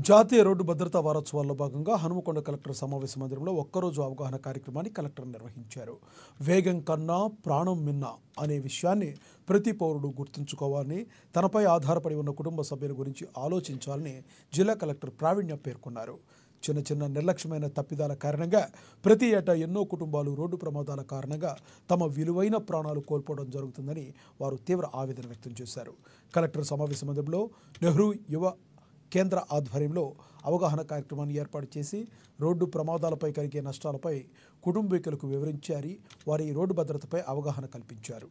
జాతీయ రోడ్డు భద్రతా వారోత్సవాల్లో భాగంగా హనుమకొండ కలెక్టర్ సమావేశ మందిరంలో ఒక్కరోజు అవగాహన కార్యక్రమాన్ని కలెక్టర్ నిర్వహించారు. వేగం కన్నా ప్రాణం మిన్న అనే విషయాన్ని ప్రతి పౌరుడు గుర్తుంచుకోవాలని, తనపై ఆధారపడి ఉన్న కుటుంబ సభ్యుల గురించి ఆలోచించాలని జిల్లా కలెక్టర్ ప్రావీణ్య పేర్కొన్నారు. చిన్న చిన్న నిర్లక్ష్యమైన తప్పిదాల కారణంగా ప్రతి ఏటా ఎన్నో కుటుంబాలు రోడ్డు ప్రమాదాల కారణంగా తమ విలువైన ప్రాణాలు కోల్పోవడం జరుగుతుందని వారు తీవ్ర ఆవేదన వ్యక్తం చేశారు. కలెక్టర్ సమావేశ మందిరంలో నెహ్రూ యువ కేంద్ర ఆధ్వర్యంలో అవగాహన కార్యక్రమాన్ని ఏర్పాటు చేసి రోడ్డు ప్రమాదాలపై కలిగే నష్టాలపై కుటుంబీకులకు వివరించారు. వారి రోడ్డు భద్రతపై అవగాహన కల్పించారు.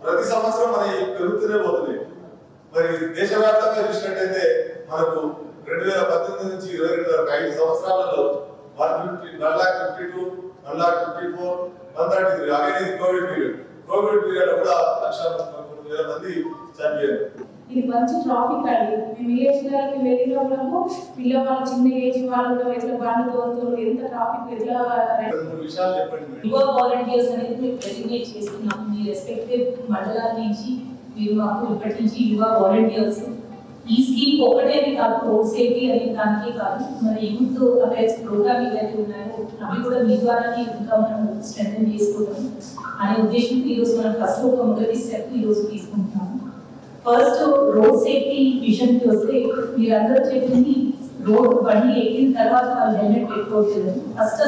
ప్రతి సంవత్సరం పెరుగుతూనే పోతుంది. మరి దేశవ్యాప్తంగా చూసినట్టయితే మనకు 2018 నుంచి 22 వరకు 5 సంవత్సరాలలో 1,52,1,54,133 again కోవిడ్ పీరియడ్ కూడా 1,33,000 మంది చనిపోయారు. ఇది మంచి ట్రాఫిక్ అండి. మేము ఏజ్ గారికి వెళ్ళినప్పుడు పిల్లవాళ్ళు చిన్న ఏజ్ వాళ్ళు ఎట్లా బండి తోలుతారు, ఎంత ట్రాఫిక్ ఎట్లా విషయాలు చెప్పండి. యువ వాలంటీర్స్ అనేది మేము డెసిగ్నేట్ చేస్తున్నాము. మీ రెస్పెక్టివ్ మండలాల నుంచి మీరు మాకు ఇప్పటి నుంచి యువ వాలంటీర్స్ ఈ స్కీమ్ ఒకటే కాదు, రోడ్ సేఫ్టీ అనే దానికే కాదు, మన యూత్ అఫైర్స్ ప్రోగ్రామ్ ఏదైతే ఉన్నాయో అవి కూడా మీ ద్వారానే ఇంకా మనం స్ట్రెంథెన్ చేసుకోవడం అనే ఉద్దేశంతో ఈరోజు మనం ఫస్ట్ ఒక మొదటి స్టెప్ ఈరోజు తీసుకుంటున్నాము. ఫస్ట్ రోడ్ సేఫ్టీ విషయంకి వస్తే మీరందరూ చెప్పింది రోడ్ బండి ఎక్కిన తర్వాత వాళ్ళు హెల్మెట్ పెట్టుకోవట్లేదు. ఫస్ట్